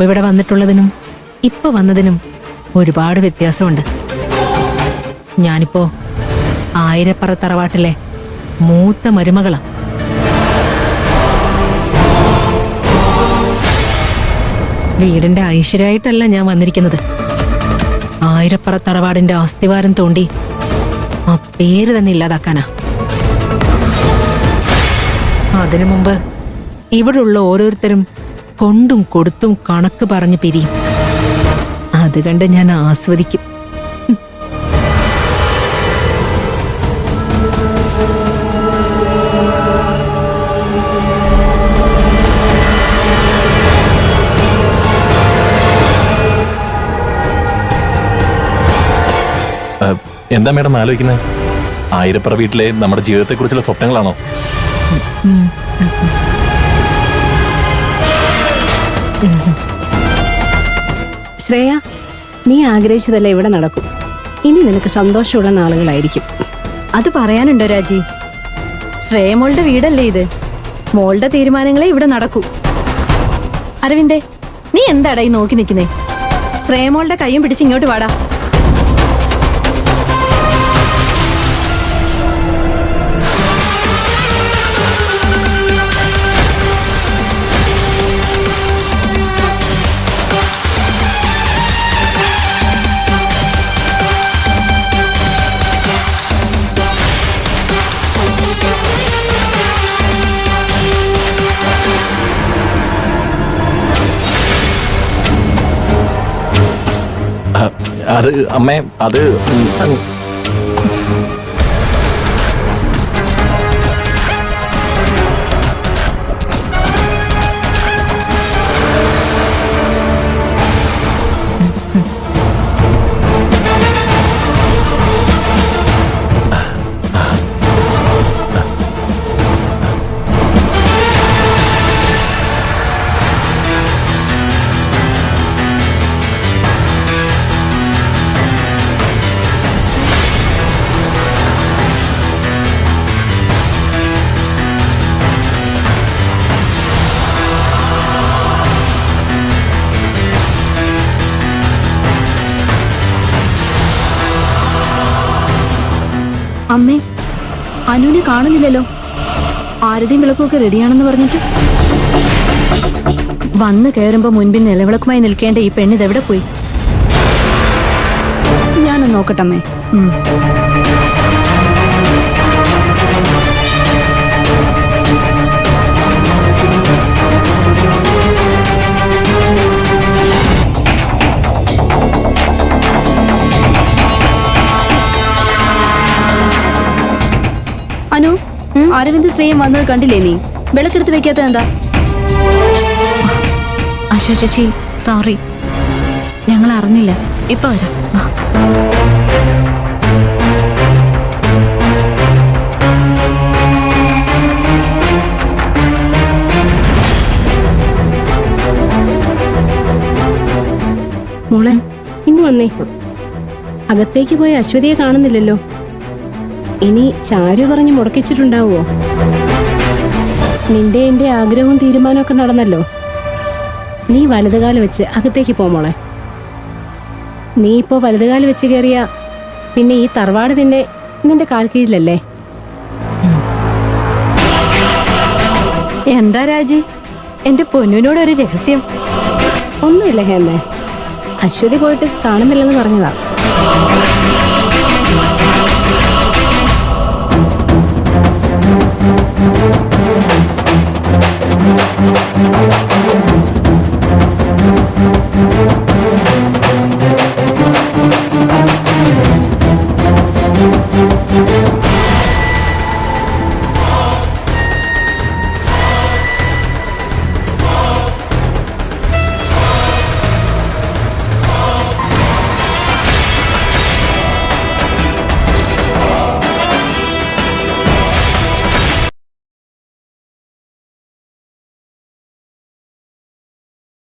മുമ്പ് ഇവിടെ വന്നിട്ടുള്ളതിനും ഇപ്പൊ വന്നതിനും ഒരുപാട് വ്യത്യാസമുണ്ട്. ഞാനിപ്പോ ആയിരപ്പറ തറവാട്ടിലെ മൂത്ത മരുമകളാ. വീടിന്റെ ഐശ്വര്യമായിട്ടല്ല ഞാൻ വന്നിരിക്കുന്നത്. ആയിരപ്പറ തറവാടിന്റെ അസ്ഥിവാരം തോണ്ടി ആ പേര് തന്നെ ഇല്ലാതാക്കാനാ. അതിനു മുമ്പ് ഇവിടെയുള്ള ഓരോരുത്തരും കൊണ്ടും കൊടുത്തും കണക്ക് പറഞ്ഞ് പിരിയും. അത് കണ്ട് ഞാൻ ആസ്വദിക്കും. എന്താ മേഡം ആലോചിക്കുന്നത്? ആയിരപ്പറ വീട്ടിലെ നമ്മുടെ ജീവിതത്തെക്കുറിച്ചുള്ള സ്വപ്നങ്ങളാണോ? ശ്രേയ, നീ ആഗ്രഹിച്ചതല്ല ഇവിടെ നടക്കും. ഇനി നിനക്ക് സന്തോഷമുള്ള നാളുകളായിരിക്കും. അത് പറയാനുണ്ടോ രാജി? ശ്രേയ മോളുടെ വീടല്ലേ ഇത്? മോളുടെ തീരുമാനങ്ങളെ ഇവിടെ നടക്കൂ. അരവിന്ദേ, നീ എന്താടാ ഈ നോക്കി നിൽക്കുന്നേ? ശ്രേയ മോളുടെ കൈയും പിടിച്ച് ഇങ്ങോട്ട് വാടാ. അത് അമ്മേ, അത് അമ്മേ, അനുവിനെ കാണുന്നില്ലല്ലോ. ആരതിയും വിളക്കുമൊക്കെ റെഡിയാണെന്ന് പറഞ്ഞിട്ട് വന്ന് കയറുമ്പോ മുൻപിൽ നിലവിളക്കുമായി നിൽക്കേണ്ട ഈ പെണ്ണിതെവിടെ പോയി? ഞാനൊന്ന് നോക്കട്ടമ്മേ. അനു, അരവിന്ദ് ശ്രേയം വന്നത് കണ്ടില്ലേ നീ? വിളക്കെടുത്ത് വെക്കാത്ത എന്താ? അശു ചേച്ചി, സോറി, ഞങ്ങൾ അറിഞ്ഞില്ല. ഇപ്പൊ വരാം. മോളെ, ഇന്ന് വന്നേ. അകത്തേക്ക് പോയി അശ്വതിയെ കാണുന്നില്ലല്ലോ. ഇനി ചാരു പറഞ്ഞ് മുടക്കിച്ചിട്ടുണ്ടാവോ? നിന്റെ എന്റെ ആഗ്രഹവും തീരുമാനമൊക്കെ നടന്നല്ലോ. നീ വലതുകാല് വെച്ച് അകത്തേക്ക് പോ മോളെ. നീ ഇപ്പോ വലതുകാല് വെച്ച് കയറിയ പിന്നെ ഈ തറവാട് നിന്റെ കാൽ കീഴിലല്ലേ? എന്താ രാജി, എന്റെ പൊന്നിനോടൊരു രഹസ്യം? ഒന്നുമില്ല ഹേമേ, അശ്വതി പോയിട്ട് കാണുന്നില്ലെന്ന് പറഞ്ഞതാ.